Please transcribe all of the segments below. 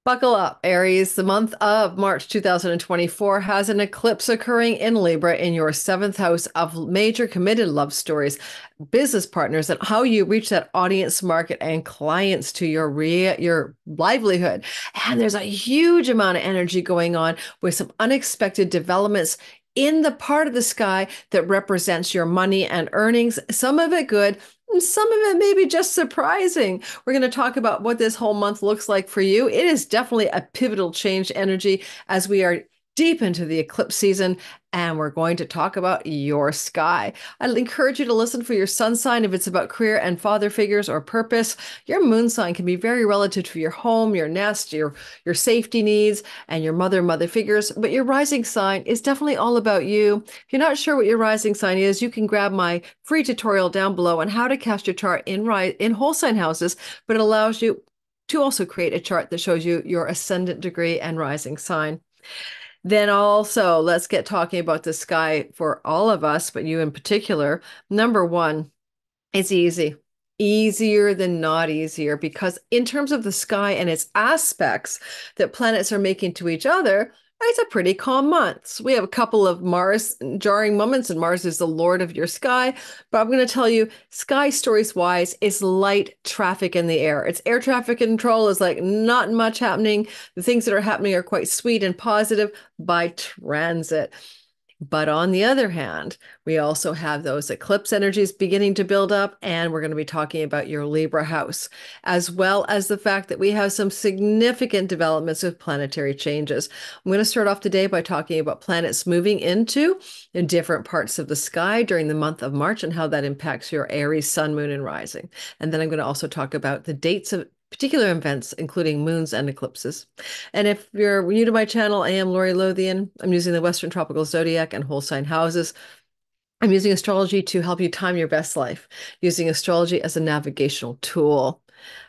Buckle up, Aries. The month of March 2024 has an eclipse occurring in Libra in your seventh house of major committed love stories, business partners, and how you reach that audience market and clients to your livelihood. And there's a huge amount of energy going on with some unexpected developments in the part of the sky that represents your money and earnings, some of it good, and some of it may be just surprising. We're going to talk about what this whole month looks like for you. It is definitely a pivotal change energy as we are deep into the eclipse season, and we're going to talk about your sky. I'd encourage you to listen for your sun sign if it's about career and father figures or purpose. Your moon sign can be very relative to your home, your nest, your safety needs, and your mother figures, but your rising sign is definitely all about you. If you're not sure what your rising sign is, you can grab my free tutorial down below on how to cast your chart in whole sign houses, but it allows you to also create a chart that shows you your ascendant degree and rising sign. Then also, let's get talking about the sky for all of us, but you in particular. Number one, it's easy. Easier than not easier, because in terms of the sky and its aspects that planets are making to each other, it's a pretty calm month. We have a couple of Mars jarring moments, and Mars is the lord of your sky. But I'm going to tell you, sky stories wise, is light traffic in the air. It's air traffic control is like not much happening. The things that are happening are quite sweet and positive by transit. But on the other hand, we also have those eclipse energies beginning to build up, and we're going to be talking about your Libra house, as well as the fact that we have some significant developments with planetary changes. I'm going to start off today by talking about planets moving into different parts of the sky during the month of March and how that impacts your Aries sun, moon, and rising. And then I'm going to also talk about the dates of particular events, including moons and eclipses. And if you're new to my channel, I am Lori Lothian. I'm using the Western Tropical Zodiac and whole sign houses. I'm using astrology to help you time your best life, using astrology as a navigational tool.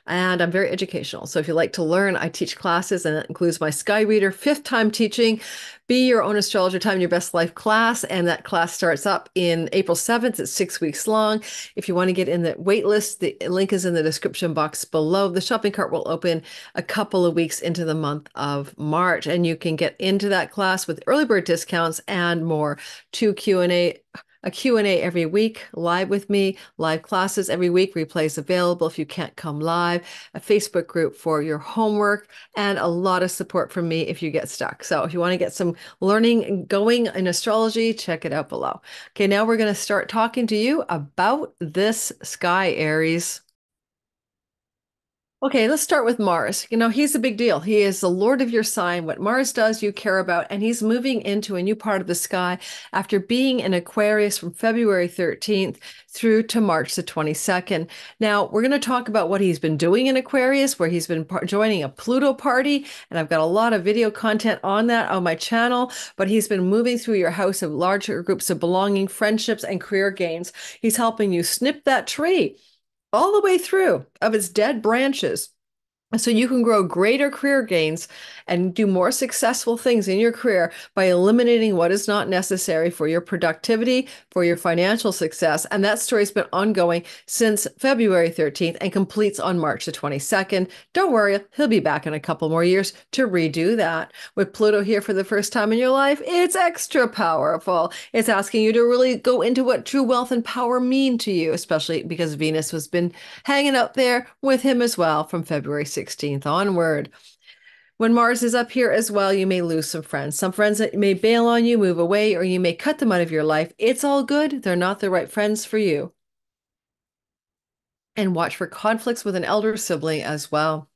And I'm very educational. So if you like to learn, I teach classes, and that includes my Sky Reader, fifth time teaching, Be Your Own Astrologer, Time Your Best Life class. And that class starts up in April 7th. It's 6 weeks long. If you want to get in the wait list, the link is in the description box below. The shopping cart will open a couple of weeks into the month of March, and you can get into that class with early bird discounts and more. A Q&A every week, live with me, live classes every week, replays available if you can't come live, a Facebook group for your homework, and a lot of support from me if you get stuck. So if you want to get some learning going in astrology, check it out below. Okay, now we're going to start talking to you about this sky, Aries. Okay, let's start with Mars. He's a big deal. He is the lord of your sign. What Mars does, you care about, and he's moving into a new part of the sky after being in Aquarius from February 13th through to March the 22nd. Now, we're going to talk about what he's been doing in Aquarius, where he's been joining a Pluto party, and I've got a lot of video content on that on my channel, but he's been moving through your house of larger groups of belonging, friendships, and career gains. He's helping you snip that tree all the way through of its dead branches, so you can grow greater career gains and do more successful things in your career by eliminating what is not necessary for your productivity, for your financial success. And that story's been ongoing since February 13th and completes on March the 22nd. Don't worry, he'll be back in a couple more years to redo that. With Pluto here for the first time in your life, it's extra powerful. It's asking you to really go into what true wealth and power mean to you, especially because Venus has been hanging out there with him as well from February 16th onward. When Mars is up here as well, you may lose some friends. Some friends that may bail on you, move away, or you may cut them out of your life. It's all good. They're not the right friends for you. And watch for conflicts with an elder sibling as well.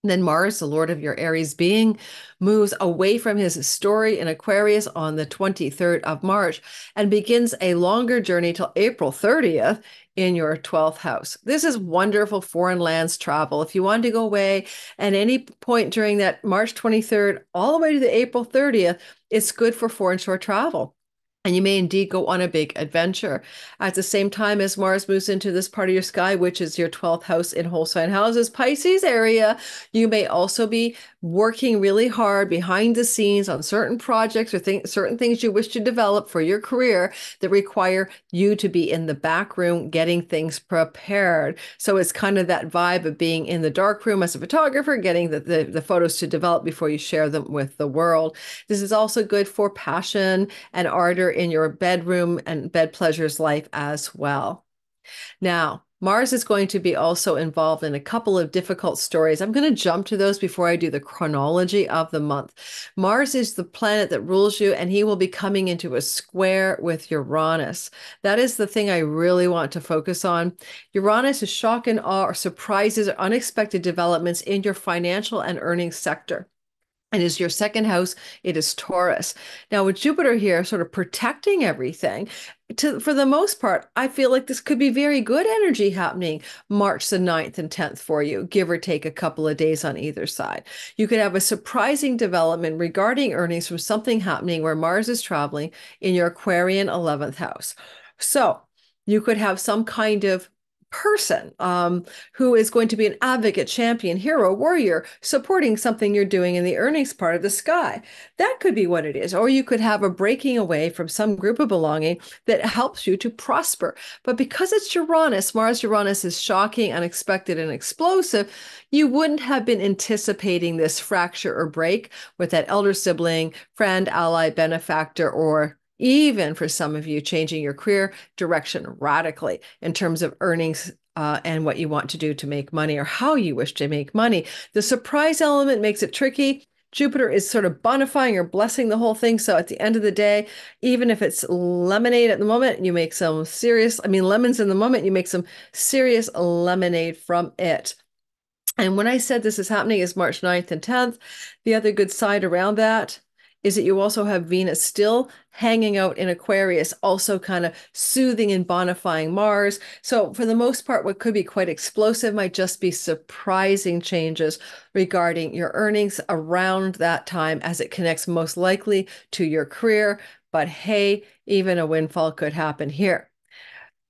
And then Mars, the lord of your Aries being, moves away from his story in Aquarius on the 23rd of March and begins a longer journey till April 30th in your 12th house. This is wonderful foreign lands travel. If you want to go away at any point during that March 23rd all the way to the April 30th, it's good for foreign shore travel. And you may indeed go on a big adventure. At the same time as Mars moves into this part of your sky, which is your 12th house in whole sign houses, Pisces area, you may also be working really hard behind the scenes on certain projects or certain things you wish to develop for your career that require you to be in the back room getting things prepared. So it's kind of that vibe of being in the dark room as a photographer, getting the photos to develop before you share them with the world. This is also good for passion and ardor in your bedroom and bed pleasures life as well. Now, Mars is going to be also involved in a couple of difficult stories. I'm going to jump to those before I do the chronology of the month. Mars is the planet that rules you, and he will be coming into a square with Uranus. That is the thing I really want to focus on. Uranus is shock and awe or surprises or unexpected developments in your financial and earnings sector. It is your second house. It is Taurus. Now, with Jupiter here, sort of protecting everything, for the most part, I feel like this could be very good energy happening March the 9th and 10th for you, give or take a couple of days on either side. You could have a surprising development regarding earnings from something happening where Mars is traveling in your Aquarian 11th house. So you could have some kind of person who is going to be an advocate, champion, hero, warrior, supporting something you're doing in the earnings part of the sky. That could be what it is. Or you could have a breaking away from some group of belonging that helps you to prosper. But because it's Uranus, Mars Uranus is shocking, unexpected, and explosive, you wouldn't have been anticipating this fracture or break with that elder sibling, friend, ally, benefactor, or even for some of you, changing your career direction radically in terms of earnings and what you want to do to make money or how you wish to make money. The surprise element makes it tricky. Jupiter is sort of bonifying or blessing the whole thing. So at the end of the day, even if it's lemonade at the moment, you make some serious, lemons in the moment, you make some serious lemonade from it. And when I said this is happening is March 9th and 10th, the other good side around that is that you also have Venus still hanging out in Aquarius, also kind of soothing and bonifying Mars. So for the most part, what could be quite explosive might just be surprising changes regarding your earnings around that time as it connects most likely to your career. But hey, even a windfall could happen here.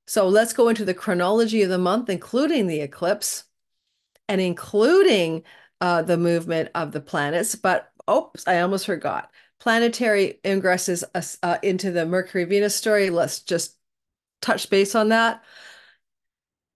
So let's go into the chronology of the month, including the eclipse and including the movement of the planets. But oops, I almost forgot. Planetary ingresses into the Mercury-Venus story. Let's just touch base on that.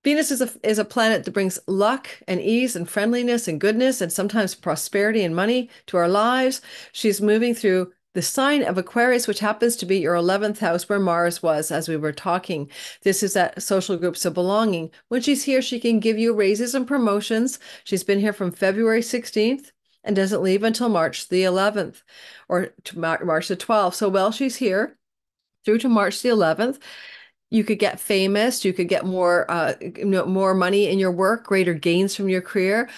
Venus is a planet that brings luck and ease and friendliness and goodness and sometimes prosperity and money to our lives. She's moving through the sign of Aquarius, which happens to be your 11th house where Mars was as we were talking. This is that social groups of belonging. When she's here, she can give you raises and promotions. She's been here from February 16th and doesn't leave until March the 11th or March the 12th. So while she's here through to March the 11th, you could get famous, you could get more more money in your work, greater gains from your career,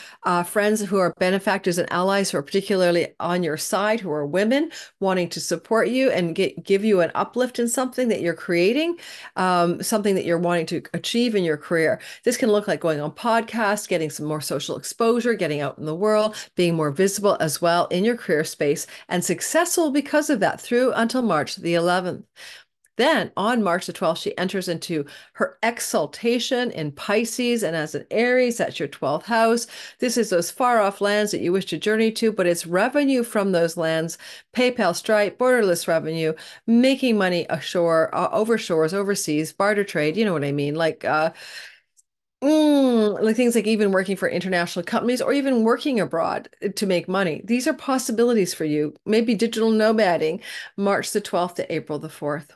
friends who are benefactors and allies who are particularly on your side, who are women, wanting to support you and give you an uplift in something that you're creating, something that you're wanting to achieve in your career. This can look like going on podcasts, getting some more social exposure, getting out in the world, being more visible as well in your career space, and successful because of that through until March the 11th. Then on March the 12th, she enters into her exaltation in Pisces, and as an Aries, that's your 12th house. This is those far off lands that you wish to journey to, but it's revenue from those lands, PayPal, Stripe, borderless revenue, making money ashore, over shores, overseas, barter trade. You know what I mean? Like things like even working for international companies or even working abroad to make money. These are possibilities for you. Maybe digital nomading, March the 12th to April the 4th.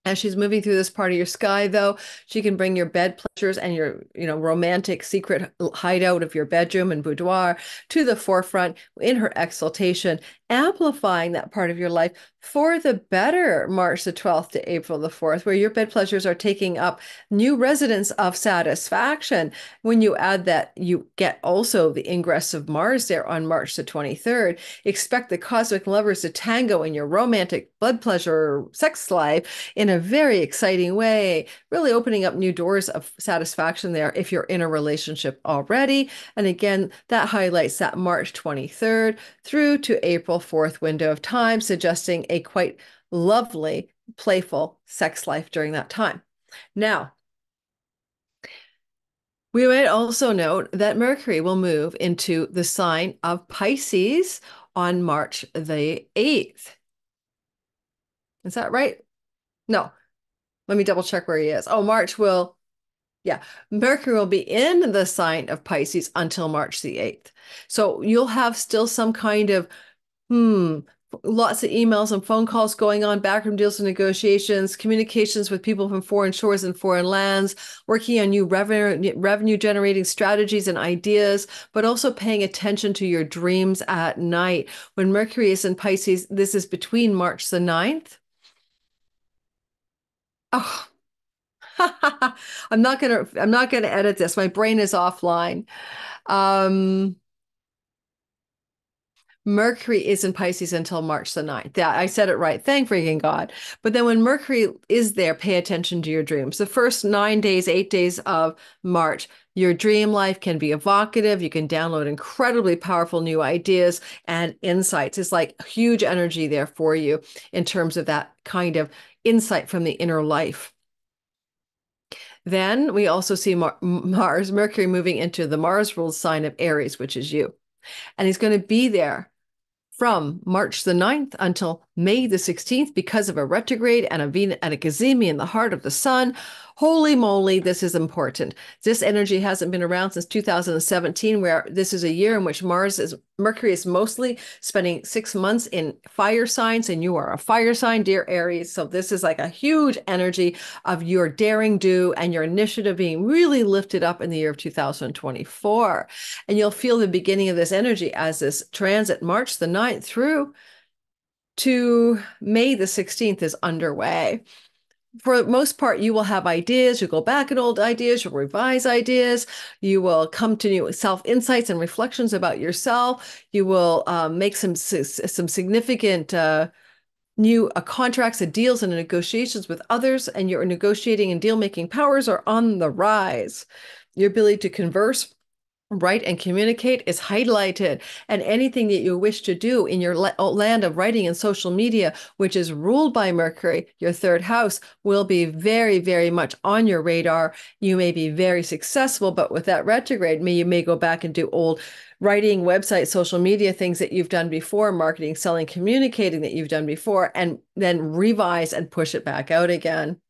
As she's moving through this part of your sky, though, she can bring your bed pleasures and your, romantic secret hideout of your bedroom and boudoir to the forefront in her exaltation, amplifying that part of your life for the better March the 12th to April the 4th, where your bed pleasures are taking up new residence of satisfaction. When you add that, you get also the ingress of Mars there on March the 23rd. Expect the cosmic lovers to tango in your romantic blood pleasure sex life in a very exciting way, really opening up new doors of satisfaction there if you're in a relationship already. And again, that highlights that March 23rd through to April 4th window of time, suggesting a quite lovely playful sex life during that time. Now, we might also note that Mercury will move into the sign of Pisces on March the 8th. Is that right? No, let me double check where he is. Oh, Mercury will be in the sign of Pisces until March the 8th. So you'll have still some kind of lots of emails and phone calls going on, backroom deals and negotiations, communications with people from foreign shores and foreign lands, working on new revenue generating strategies and ideas, but also paying attention to your dreams at night. When Mercury is in Pisces, this is between March the 9th. Oh, I'm not gonna edit this. My brain is offline. Um, Mercury is in Pisces until March the 9th. Yeah, I said it right. Thank freaking God. But then when Mercury is there, pay attention to your dreams. The first 9 days, 8 days of March, your dream life can be evocative. You can download incredibly powerful new ideas and insights. It's like huge energy there for you in terms of that kind of insight from the inner life. Then we also see Mercury moving into the Mars ruled sign of Aries, which is you. And he's going to be there from March the 9th until May the 16th because of a retrograde and a Venus and a cazimi in the heart of the sun. Holy moly, this is important. This energy hasn't been around since 2017, where this is a year in which Mercury is mostly spending 6 months in fire signs, and you are a fire sign, dear Aries. So this is like a huge energy of your daring do and your initiative being really lifted up in the year of 2024. And you'll feel the beginning of this energy as this transit March the 9th through to May the 16th is underway. For the most part, you will have ideas. You'll go back at old ideas. You'll revise ideas. You will come to new self-insights and reflections about yourself. You will make some significant new contracts and deals and negotiations with others, and your negotiating and deal-making powers are on the rise. Your ability to converse, write, and communicate is highlighted, and anything that you wish to do in your land of writing and social media, which is ruled by Mercury, your third house, will be very, very much on your radar. You may be very successful, but with that retrograde, you may go back and do old writing, website, social media things that you've done before, marketing, selling, communicating that you've done before, and then revise and push it back out again.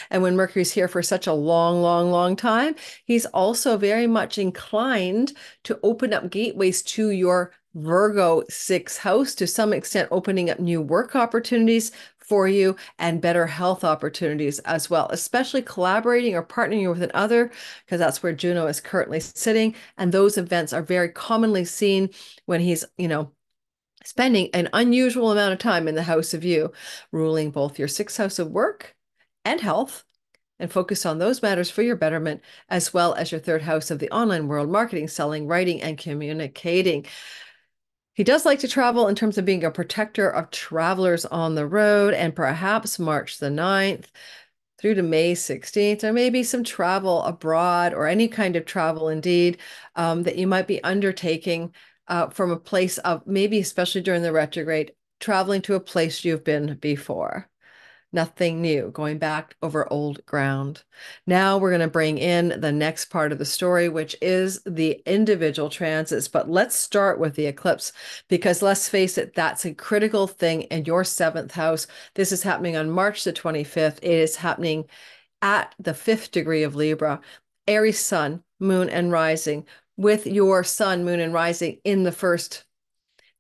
And when Mercury's here for such a long, long, long time, he's also very much inclined to open up gateways to your Virgo 6th house, to some extent opening up new work opportunities for you and better health opportunities as well, especially collaborating or partnering with another, because that's where Juno is currently sitting. And those events are very commonly seen when he's, spending an unusual amount of time in the house of you, ruling both your 6th house of work and health, and focus on those matters for your betterment, as well as your 3rd house of the online world, marketing, selling, writing, and communicating. He does like to travel in terms of being a protector of travelers on the road, and perhaps March the 9th through to May 16th, or maybe some travel abroad or any kind of travel indeed that you might be undertaking from a place of, maybe especially during the retrograde, traveling to a place you've been before. Nothing new, going back over old ground. Now we're going to bring in the next part of the story, which is the individual transits. But let's start with the eclipse, because let's face it, that's a critical thing in your 7th house. This is happening on March the 25th. It is happening at the 5th degree of Libra, Aries sun, moon, and rising, with your sun, moon, and rising in the first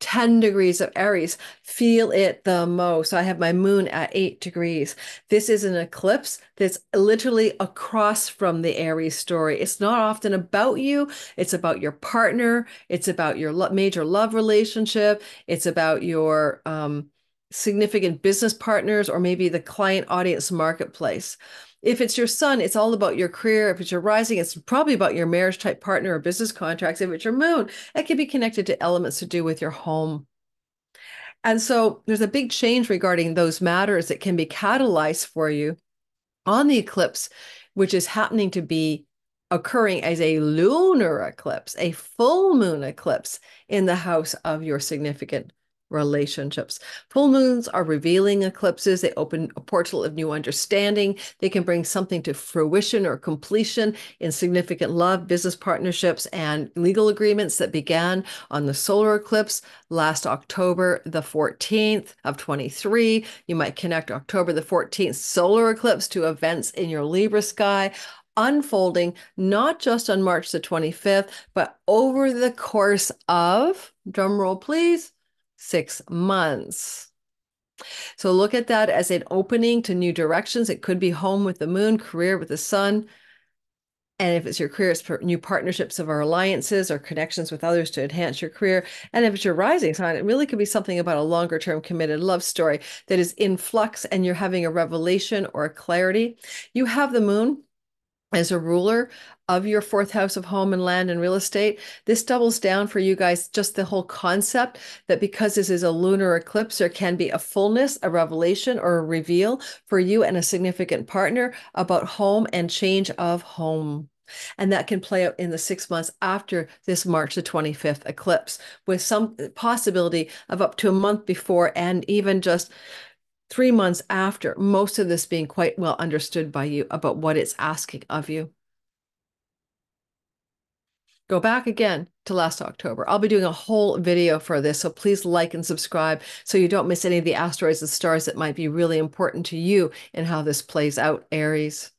10 degrees of Aries. Feel it the most. I have my moon at 8 degrees. This is an eclipse that's literally across from the Aries story. It's not often about you. It's about your partner. It's about your major love relationship. It's about your significant business partners, or maybe the client audience marketplace. If it's your sun, it's all about your career. If it's your rising, it's probably about your marriage type partner or business contracts. If it's your moon, it can be connected to elements to do with your home. And so there's a big change regarding those matters that can be catalyzed for you on the eclipse, which is happening to be occurring as a lunar eclipse, a full moon eclipse in the house of your significant relationships. Full moons are revealing eclipses. They open a portal of new understanding. They can bring something to fruition or completion in significant love, business partnerships, and legal agreements that began on the solar eclipse last October the 14th of 23. You might connect October the 14th solar eclipse to events in your Libra sky, unfolding not just on March the 25th, but over the course of, drum roll please, 6 months. So look at that as an opening to new directions. It could be home with the moon, career with the sun. And if it's your career, it's new partnerships of our alliances or connections with others to enhance your career. And if it's your rising sign, it really could be something about a longer term committed love story that is in flux and you're having a revelation or a clarity. You have the moon as a ruler of your fourth house of home and land and real estate. This doubles down for you guys, just the whole concept that because this is a lunar eclipse, there can be a fullness, a revelation, or a reveal for you and a significant partner about home and change of home. And that can play out in the 6 months after this March the 25th eclipse, with some possibility of up to a month before and even just 3 months after, most of this being quite well understood by you about what it's asking of you. Go back again to last October. I'll be doing a whole video for this, so please like and subscribe so you don't miss any of the asteroids and stars that might be really important to you and how this plays out, Aries.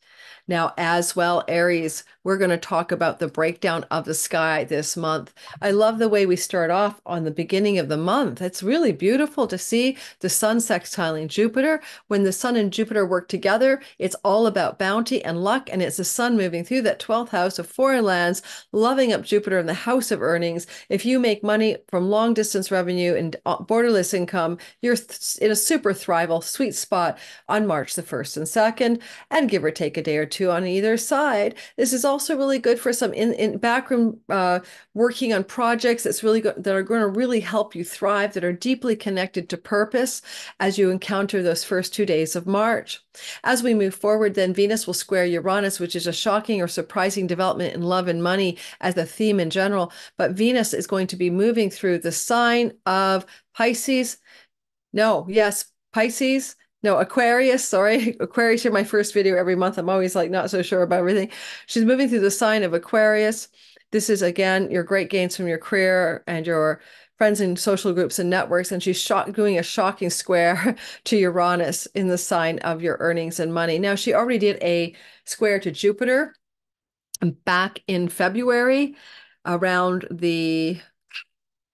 Now, as well, Aries, we're going to talk about the breakdown of the sky this month. I love the way we start off on the beginning of the month. It's really beautiful to see the sun sextiling Jupiter. When the sun and Jupiter work together, it's all about bounty and luck, and it's the sun moving through that 12th house of foreign lands, loving up Jupiter in the house of earnings. If you make money from long distance revenue and borderless income, you're in a super thrival, sweet spot on March the 1st and 2nd, and give or take a day or two on either side. This is also really good for some in backroom working on projects that's really good, that are going to really help you thrive, that are deeply connected to purpose as you encounter those first 2 days of March. As we move forward, then Venus will square Uranus, which is a shocking or surprising development in love and money as a theme in general. But Venus is going to be moving through the sign of Pisces. No, yes, Pisces. No, Aquarius, sorry. Aquarius are my first video every month. I'm always like not so sure about everything. She's moving through the sign of Aquarius. This is, again, your great gains from your career and your friends in social groups and networks. And she's doing a shocking square to Uranus in the sign of your earnings and money. Now, she already did a square to Jupiter back in February around the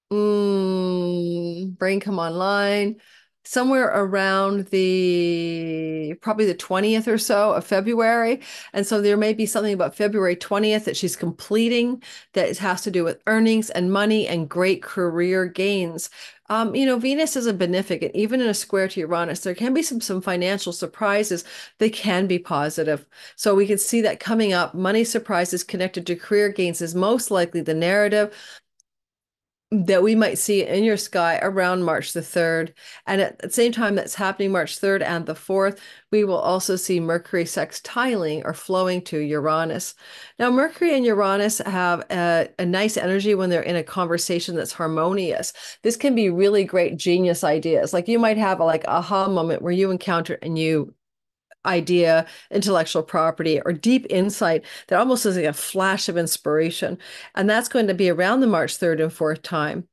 brain come online. Somewhere around probably the 20th or so of February. And so there may be something about February 20th that she's completing that has to do with earnings and money and great career gains. Venus is a benefic, even in a square to Uranus, there can be some financial surprises. They can be positive. So we can see that coming up. Money surprises connected to career gains is most likely the narrative that we might see in your sky around March the 3rd. And at the same time that's happening March 3rd and the 4th, we will also see Mercury sextiling or flowing to Uranus. Now, Mercury and Uranus have a nice energy when they're in a conversation that's harmonious. This can be really great genius ideas. Like you might have a aha moment where you encounter a new idea, intellectual property, or deep insight that almost is like a flash of inspiration. And that's going to be around the March 3rd and 4th time.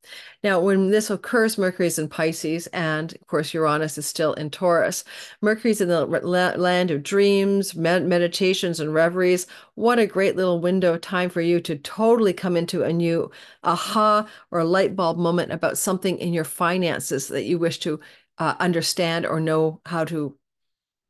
Now, when this occurs, Mercury is in Pisces, and of course, Uranus is still in Taurus. Mercury's in the land of dreams, meditations, and reveries. What a great little window of time for you to totally come into a new aha or a light bulb moment about something in your finances that you wish to understand or know how to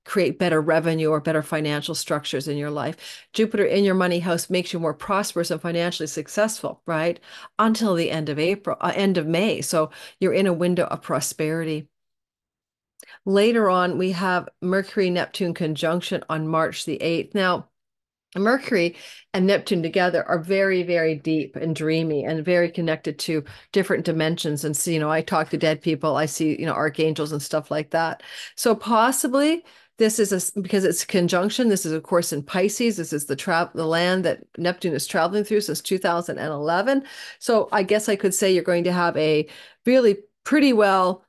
create better revenue or better financial structures in your life. Jupiter in your money house makes you more prosperous and financially successful, right? Until the end of end of May. So you're in a window of prosperity. Later on, we have Mercury-Neptune conjunction on March the 8th. Now, Mercury and Neptune together are very, very deep and dreamy and very connected to different dimensions. And so, I talk to dead people, I see, archangels and stuff like that. So possibly this is because it's conjunction. This is, of course, in Pisces. This is the land that Neptune is traveling through since 2011. So I guess I could say you're going to have a really pretty well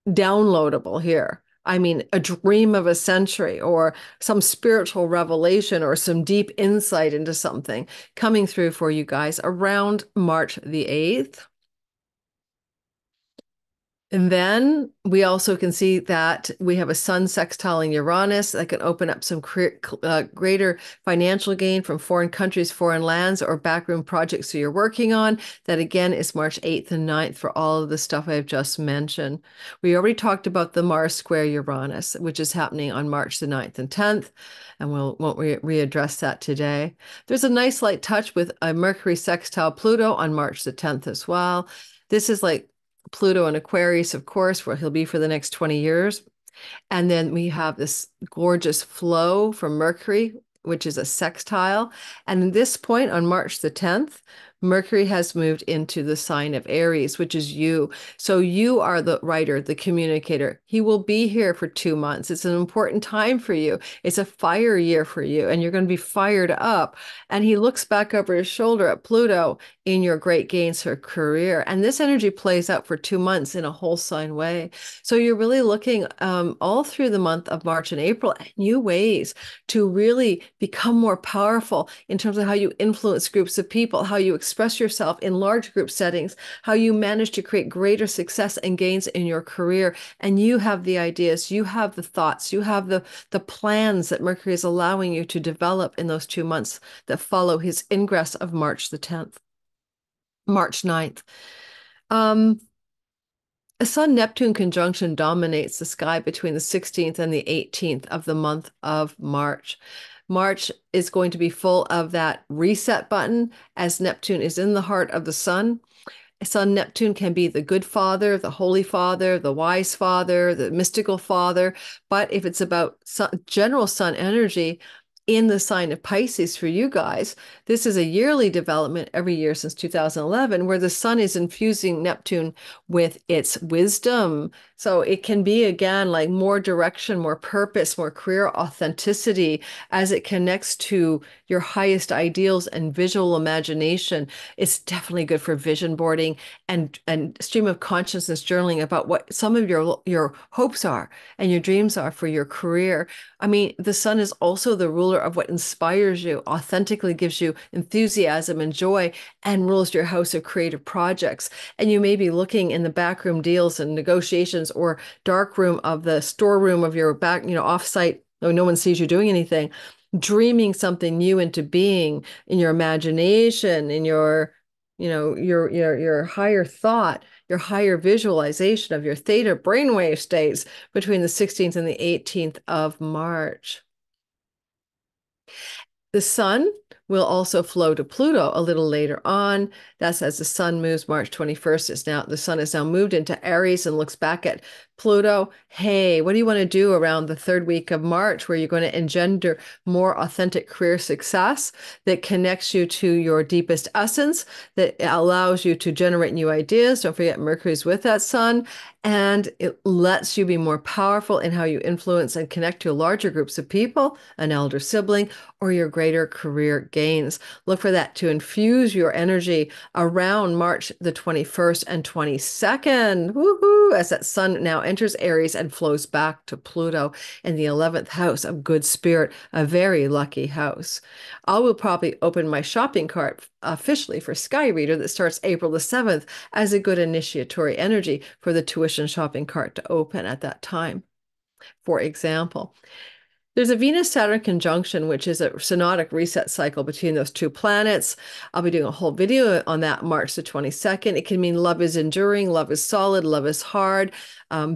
downloadable here. I mean, a dream of a century or some spiritual revelation or some deep insight into something coming through for you guys around March the 8th. And then we also can see that we have a Sun sextiling Uranus that can open up some greater financial gain from foreign countries, foreign lands, or backroom projects that you're working on. That again is March 8th and 9th for all of the stuff I've just mentioned. We already talked about the Mars square Uranus, which is happening on March the 9th and 10th, and won't readdress that today. There's a nice light touch with a Mercury sextile Pluto on March the 10th as well. This is like Pluto in Aquarius, of course, where he'll be for the next 20 years. And then we have this gorgeous flow from Mercury, which is a sextile. And at this point on March the 10th, Mercury has moved into the sign of Aries, which is you. So you are the writer, the communicator. He will be here for 2 months. It's an important time for you. It's a fire year for you, and you're going to be fired up. And he looks back over his shoulder at Pluto in your great gains for career. And this energy plays out for 2 months in a whole sign way. So you're really looking all through the month of March and April at new ways to really become more powerful in terms of how you influence groups of people, how you express yourself in large group settings, how you manage to create greater success and gains in your career. And you have the ideas, you have the thoughts, you have the plans that Mercury is allowing you to develop in those 2 months that follow his ingress of March the 10th, March 9th. A Sun-Neptune conjunction dominates the sky between the 16th and the 18th of the month of March. March is going to be full of that reset button as Neptune is in the heart of the Sun. Sun Neptune can be the good father, the holy father, the wise father, the mystical father. But if it's about general Sun energy in the sign of Pisces for you guys, this is a yearly development every year since 2011, where the Sun is infusing Neptune with its wisdom. So it can be, again, like more direction, more purpose, more career authenticity as it connects to your highest ideals and visual imagination. It's definitely good for vision boarding and stream of consciousness journaling about what some of your hopes are and your dreams are for your career. I mean, the Sun is also the ruler of what inspires you, authentically gives you enthusiasm and joy, and rules your house of creative projects. And you may be looking in the backroom deals and negotiations or dark room of the storeroom of your back, offsite, no one sees you doing anything, dreaming something new into being in your imagination, in your higher thought, your higher visualization of your theta brainwave states between the 16th and the 18th of March. The Sun will also flow to Pluto a little later on. That's as the Sun moves March 21st. The Sun is now moved into Aries and looks back at Pluto. Hey, what do you want to do around the third week of March, where you're going to engender more authentic career success that connects you to your deepest essence, that allows you to generate new ideas? Don't forget Mercury's with that Sun, and it lets you be more powerful in how you influence and connect to larger groups of people, an elder sibling, or your greater career gains. Look for that to infuse your energy around March the 21st and 22nd. Woohoo! As that Sun now enters Aries and flows back to Pluto in the 11th house of good spirit, a very lucky house. I will probably open my shopping cart officially for Sky Reader that starts April the 7th as a good initiatory energy for the tuition shopping cart to open at that time. For example, there's a Venus-Saturn conjunction, which is a synodic reset cycle between those two planets. I'll be doing a whole video on that March the 22nd. It can mean love is enduring, love is solid, love is hard,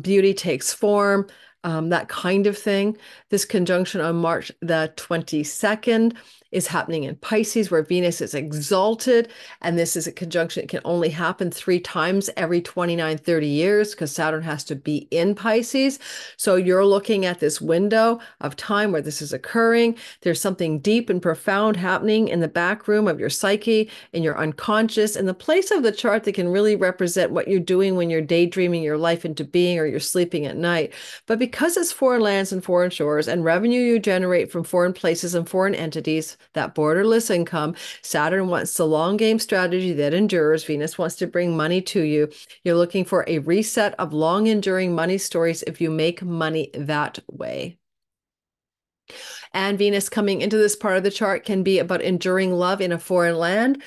beauty takes form, that kind of thing. This conjunction on March the 22nd is happening in Pisces, where Venus is exalted. And this is a conjunction that can only happen 3 times every 29, 30 years because Saturn has to be in Pisces. So you're looking at this window of time where this is occurring. There's something deep and profound happening in the back room of your psyche, in your unconscious, in the place of the chart that can really represent what you're doing when you're daydreaming your life into being or you're sleeping at night. But because it's foreign lands and foreign shores and revenue you generate from foreign places and foreign entities, that borderless income. Saturn wants the long game strategy that endures. Venus wants to bring money to you. You're looking for a reset of long enduring money stories if you make money that way. And Venus coming into this part of the chart can be about enduring love in a foreign land,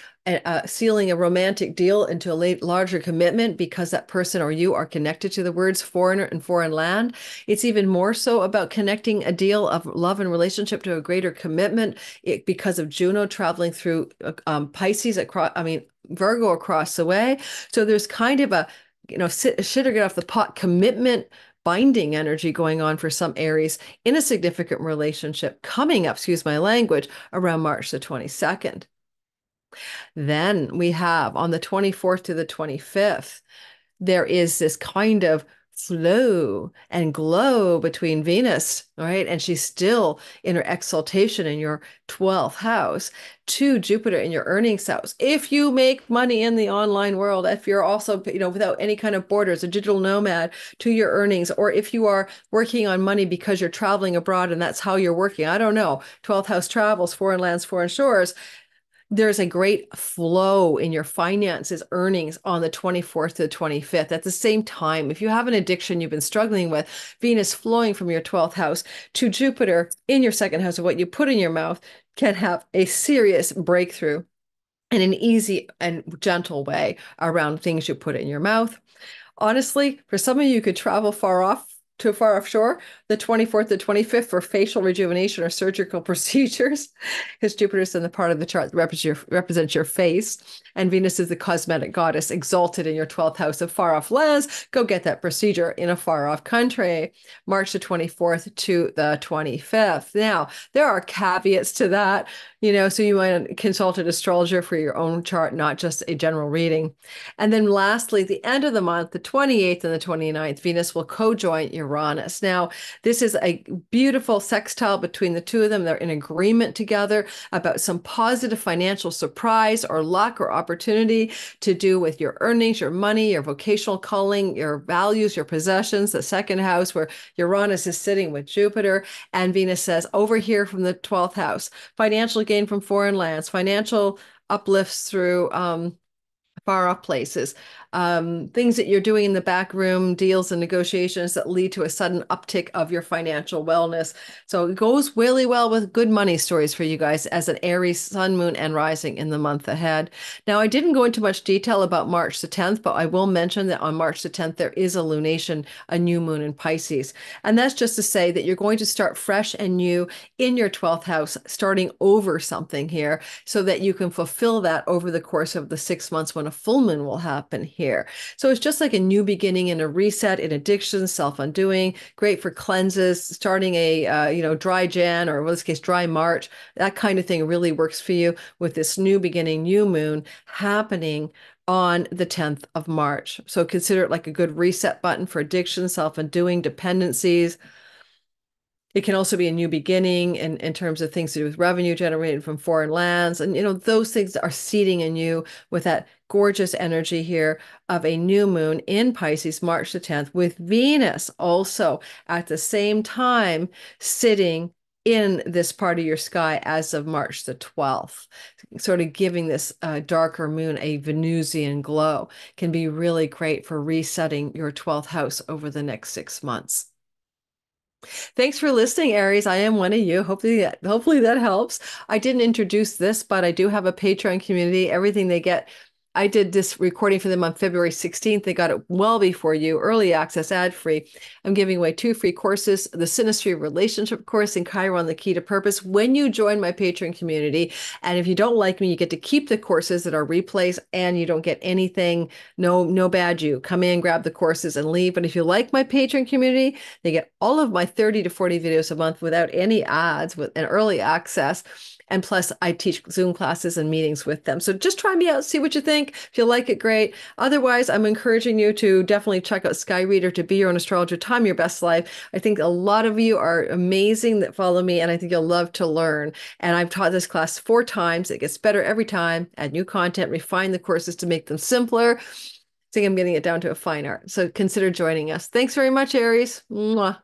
sealing a romantic deal into a larger commitment because that person or you are connected to the words foreigner and foreign land. It's even more so about connecting a deal of love and relationship to a greater commitment because of Juno traveling through Pisces across, Virgo across the way. So there's kind of a, shit or get off the pot commitment binding energy going on for some Aries in a significant relationship coming up, excuse my language, around March the 22nd. Then we have on the 24th to the 25th, there is this kind of flow and glow between Venus, right? And she's still in her exaltation in your 12th house to Jupiter in your earnings house. If you make money in the online world, if you're also, without any kind of borders, a digital nomad to your earnings, or if you are working on money because you're traveling abroad and that's how you're working, I don't know, 12th house travels, foreign lands, foreign shores, there's a great flow in your finances, earnings on the 24th to the 25th. At the same time, if you have an addiction you've been struggling with, Venus flowing from your 12th house to Jupiter in your second house of what you put in your mouth can have a serious breakthrough in an easy and gentle way around things you put in your mouth. Honestly, for some of you who could travel far off to a far offshore, the 24th to 25th for facial rejuvenation or surgical procedures, because Jupiter's in the part of the chart that represents your face, and Venus is the cosmetic goddess exalted in your 12th house of far off lands. Go get that procedure in a far off country, March the 24th to the 25th. Now, there are caveats to that, so you might consult an astrologer for your own chart, not just a general reading. And then lastly, the end of the month, the 28th and the 29th, Venus will co-join Uranus. Now, this is a beautiful sextile between the two of them. They're in agreement together about some positive financial surprise or luck or opportunity to do with your earnings, your money, your vocational calling, your values, your possessions, the second house where Uranus is sitting with Jupiter. And Venus says, over here from the 12th house, financial gain from foreign lands, financial uplifts through far off places, things that you're doing in the back room, deals and negotiations that lead to a sudden uptick of your financial wellness. So it goes really well with good money stories for you guys as an Aries sun, moon, and rising in the month ahead. Now, I didn't go into much detail about March the 10th, but I will mention that on March the 10th, there is a lunation, a new moon in Pisces. And that's just to say that you're going to start fresh and new in your 12th house, starting over something here so that you can fulfill that over the course of the 6 months when a full moon will happen here. So it's just like a new beginning and a reset in addiction, self-undoing, great for cleanses, starting a dry Jan, or in this case, dry March. That kind of thing really works for you with this new beginning, new moon happening on the 10th of March. So consider it like a good reset button for addiction, self-undoing, dependencies. It can also be a new beginning in terms of things to do with revenue generated from foreign lands. And, those things are seeding in you with that gorgeous energy here of a new moon in Pisces, March the 10th, with Venus also at the same time sitting in this part of your sky as of March the 12th, sort of giving this darker moon a Venusian glow. Can be really great for resetting your 12th house over the next 6 months. Thanks for listening, Aries. I am one of you. Hopefully that helps. I didn't introduce this, but I do have a Patreon community. Everything they get, I did this recording for them on February 16th. They got it well before you, early access, ad-free. I'm giving away 2 free courses, the Synastry Relationship course and Chiron, the Key to Purpose, when you join my Patreon community. And if you don't like me, you get to keep the courses that are replays and you don't get anything, no badge you. Come in, grab the courses and leave. But if you like my Patreon community, they get all of my 30 to 40 videos a month without any ads, with an early access. And plus, I teach Zoom classes and meetings with them. So just try me out, see what you think. If you like it, great. Otherwise, I'm encouraging you to definitely check out Sky Reader to be your own astrologer, time your best life. I think a lot of you are amazing that follow me, and I think you'll love to learn. And I've taught this class 4 times. It gets better every time. Add new content, refine the courses to make them simpler. I think I'm getting it down to a fine art. So consider joining us. Thanks very much, Aries. Mwah.